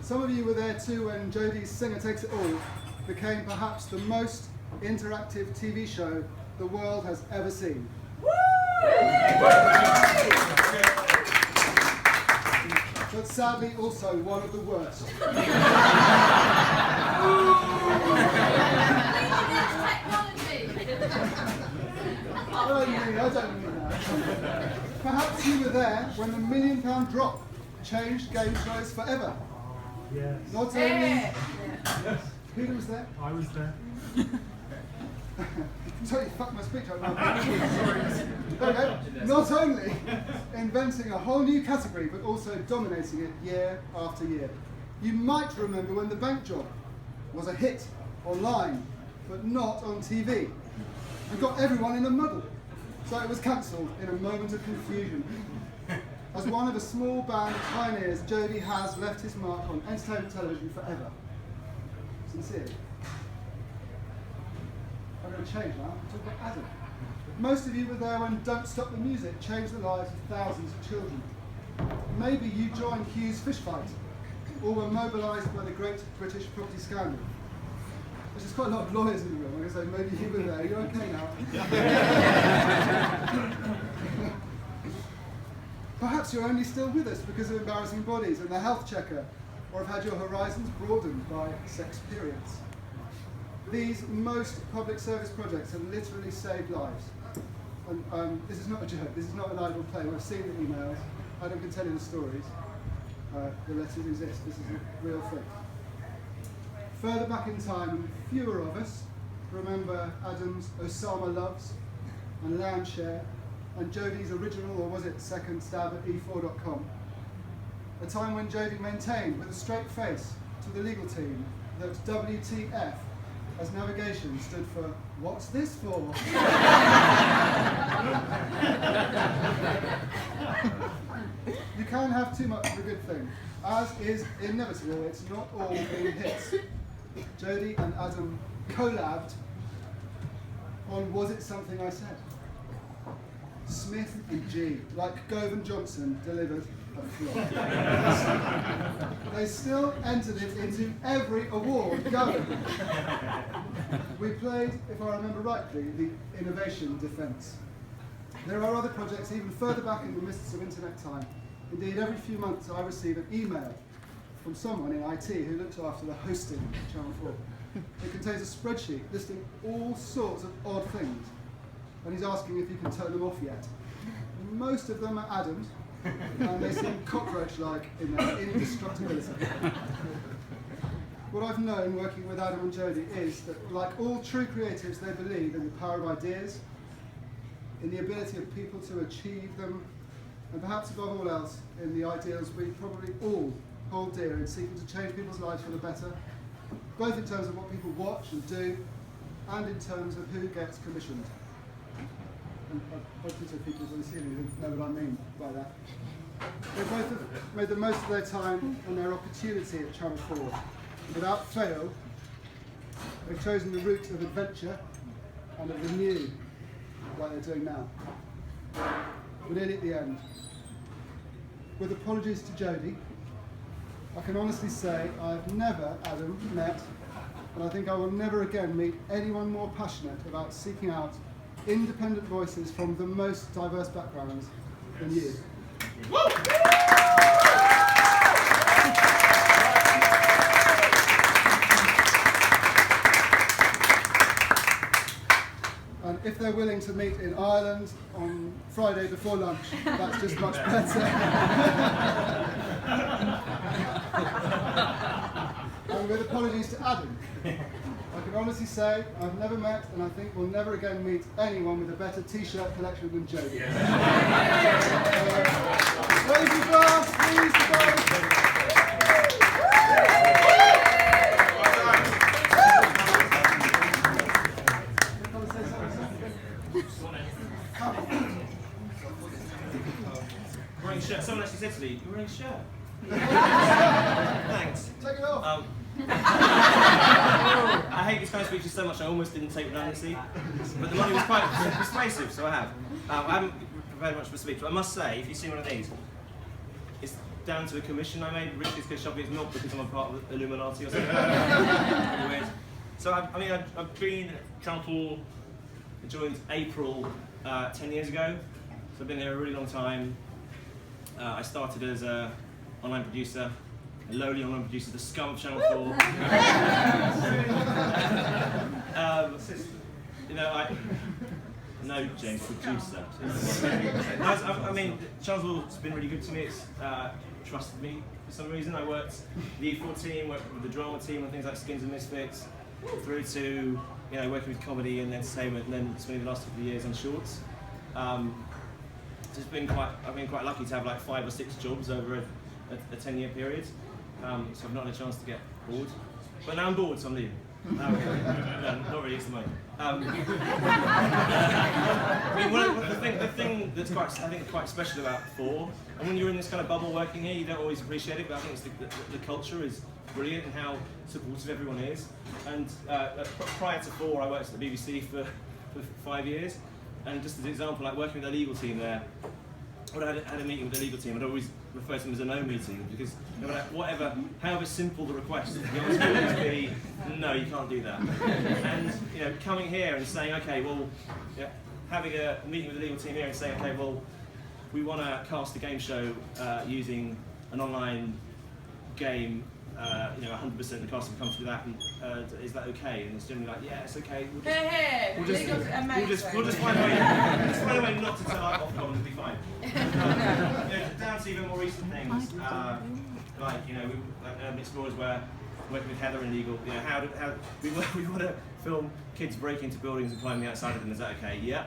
Some of you were there too when Jodie's Singer Takes It All became perhaps the most interactive TV show the world has ever seen. But sadly also one of the worst. I don't mean that. Perhaps you were there when the £1 million drop changed game shows forever. Yes. Not only... Yes. Who was there? I was there. Sorry, fuck my speech right now. Okay. Not only inventing a whole new category, but also dominating it year after year. You might remember when The Bank Job was a hit online, but not on TV, and got everyone in a muddle. So it was cancelled in a moment of confusion. As one of a small band of pioneers, Jodie has left his mark on entertainment television forever. Sincerely. I'm going to change now. Talk about Adam. Most of you were there when Don't Stop the Music changed the lives of thousands of children. Maybe you joined Hugh's Fish Fight, or were mobilised by the Great British Property Scandal. There's just quite a lot of lawyers in the room. I'm going to say, maybe you were there. You're okay now. Perhaps you're only still with us because of Embarrassing Bodies and The Health Checker, or have had your horizons broadened by sex periods. These most public service projects have literally saved lives. And this is not a joke, this is not an idle play. We've seen the emails, Adam can tell you the stories. The letters exist, this is a real thing. Further back in time, fewer of us remember Adam's Osama Loves and Landshare and Jodie's original, or was it second, stab at e4.com. A time when Jodie maintained with a straight face to the legal team that WTF as navigation stood for, what's this for? You can't have too much of a good thing. As is inevitable, it's not all been hits. Jodie and Adam collabed on Was It Something I Said? Smith and G, like Gove and Johnson, delivered a flop. They still entered it into every award going. We played, if I remember rightly, the Innovation Defence. There are other projects even further back in the mists of internet time. Indeed, every few months I receive an email from someone in IT who looks after the hosting of Channel 4. It contains a spreadsheet listing all sorts of odd things, and he's asking if you can turn them off yet. Most of them are Adam's, and they seem cockroach-like in their indestructibility. What I've known working with Adam and Jodie is that, like all true creatives, they believe in the power of ideas, in the ability of people to achieve them, and perhaps above all else, in the ideals we probably all hold dear in seeking to change people's lives for the better, both in terms of what people watch and do, and in terms of who gets commissioned. And I hope to people on the ceiling who know what I mean by that. They both have made the most of their time and their opportunity at Channel 4. Without fail, they've chosen the route of adventure and of the new, like they're doing now. We're nearly at the end. With apologies to Jodie, I can honestly say I've never, Adam, met, and I think I will never again meet anyone more passionate about seeking out independent voices from the most diverse backgrounds than you. And if they're willing to meet in Ireland on Friday before lunch, that's just much better. And with apologies to Adam, I can honestly say I've never met, and I think we'll never again meet, anyone with a better t-shirt collection than Jodie. Raise your glass, please, guys. Wearing a shirt. Someone actually said to me, "You're wearing a shirt." Thanks. Take it off. I hate these kind of speeches so much I almost didn't take redundancy, but the money was quite persuasive, so I have. I haven't prepared much for a speech, but I must say, if you see one of these, it's down to a commission I made. Richard's Good Shopping. It's not because I'm a part of the Illuminati or something. Anyways, so I've been at Channel 4. I joined April 10 years ago. So I've been there a really long time. I started as an online producer, a lowly online producer, the scum of Channel 4. No, James, producer. I mean, Channel 4's been really good to me. It's trusted me for some reason. I worked the E4 team, worked with the drama team on things like Skins and Misfits, through to working with comedy and entertainment, and then spending the last couple of years on shorts. So I've been quite lucky to have like 5 or 6 jobs over a 10-year period. So I've not had a chance to get bored. But now I'm bored, so I'm leaving. No, not really, it's the money. I mean, the thing that's quite special about 4, and when you're in this kind of bubble working here, you don't always appreciate it, but I think it's the culture is brilliant and how supportive everyone is. And prior to 4, I worked at the BBC for 5 years, and just as an example, like working with the legal team there, when I had a meeting with the legal team, I'd always refer to them as a no meeting, because no matter however simple the request, the answer would always be, no, you can't do that. And coming here and saying, okay, well, having a meeting with the legal team here and saying, okay, well, we want to cast a game show using an online game. 100% the cast have come through that, and is that okay? And it's generally like, yeah, it's okay. We'll just find a way not to tell our Ofcom and it'll be fine. Down to even more recent things, like Urban Explorers, where working with Heather and Legal, how we want to film kids break into buildings and climb the outside of them. Is that okay? Yeah.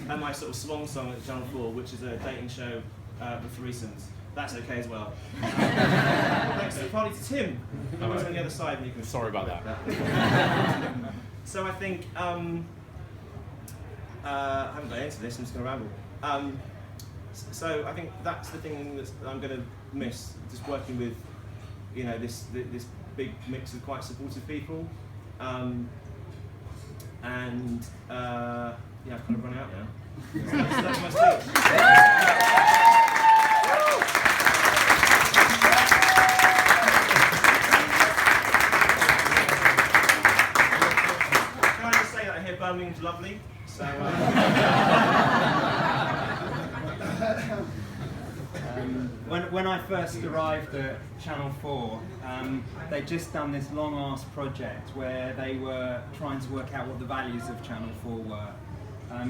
And my sort of swan song at Channel 4, which is a dating show with threesomes. That's okay as well. Thanks partly to Tim, who was on the other side. And you can Sorry about that. So I think I haven't got into this. I'm just going to ramble. So I think that's the thing that I'm going to miss. Just working with, this big mix of quite supportive people. And I've kind of run out now. So that's my speech. Birmingham's lovely, so when I first arrived at Channel 4, they'd just done this long-ass project where they were trying to work out what the values of Channel 4 were.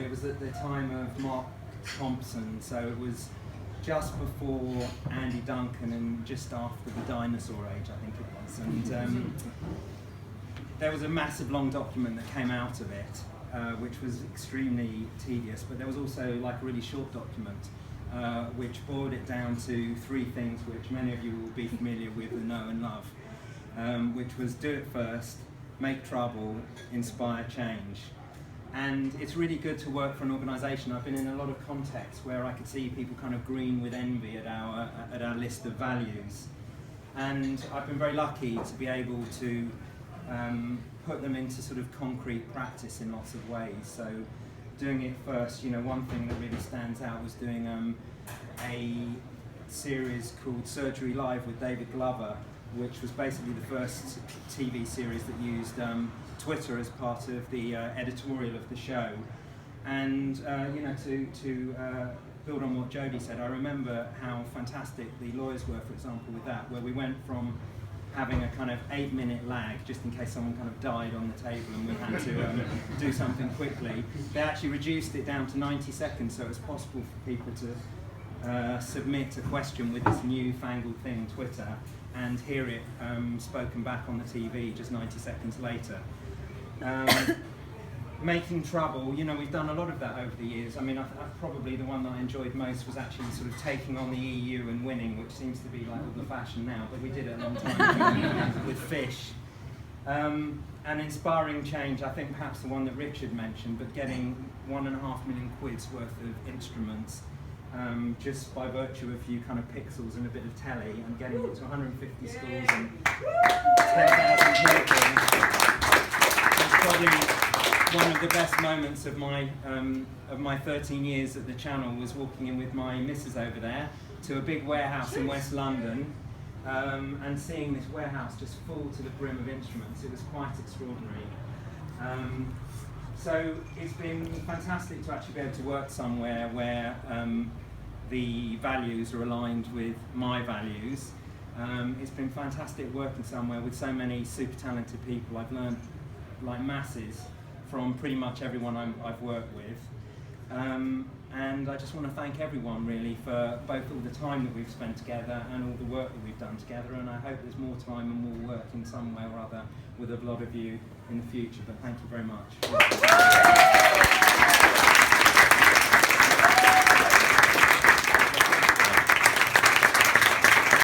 It was at the time of Mark Thompson, so it was just before Andy Duncan and just after the dinosaur age, I think it was. And there was a massive long document that came out of it, which was extremely tedious, but there was also like a really short document, which boiled it down to 3 things which many of you will be familiar with and know and love, which was do it first, make trouble, inspire change. And it's really good to work for an organisation. I've been in a lot of contexts where I could see people kind of green with envy at our list of values. And I've been very lucky to be able to put them into sort of concrete practice in lots of ways. So doing it first, one thing that really stands out was doing a series called Surgery Live with David Glover, which was basically the first TV series that used Twitter as part of the editorial of the show. And to build on what Jodie said, I remember how fantastic the lawyers were, for example, with that, where we went from having a kind of 8-minute lag just in case someone kind of died on the table and we had to do something quickly. They actually reduced it down to 90 seconds, so it was possible for people to submit a question with this newfangled thing, Twitter, and hear it spoken back on the TV just 90 seconds later. Making trouble, we've done a lot of that over the years. I mean, probably the one that I enjoyed most was actually sort of taking on the EU and winning, which seems to be like all the fashion now, but we did it a long time ago with Fish. And inspiring change, I think perhaps the one that Richard mentioned, but getting £1.5 million worth of instruments just by virtue of a few kind of pixels and a bit of telly, and getting it to 150 schools and 10,000 people. It's probably one of the best moments of my 13 years at the channel was walking in with my missus over there to a big warehouse in West London, and seeing this warehouse just full to the brim of instruments. It was quite extraordinary. So it's been fantastic to actually be able to work somewhere where the values are aligned with my values. It's been fantastic working somewhere with so many super talented people. I've learned like masses from pretty much everyone I've worked with. And I just want to thank everyone really for both all the time that we've spent together and all the work that we've done together, and I hope there's more time and more work in some way or other with a lot of you in the future, but thank you very much.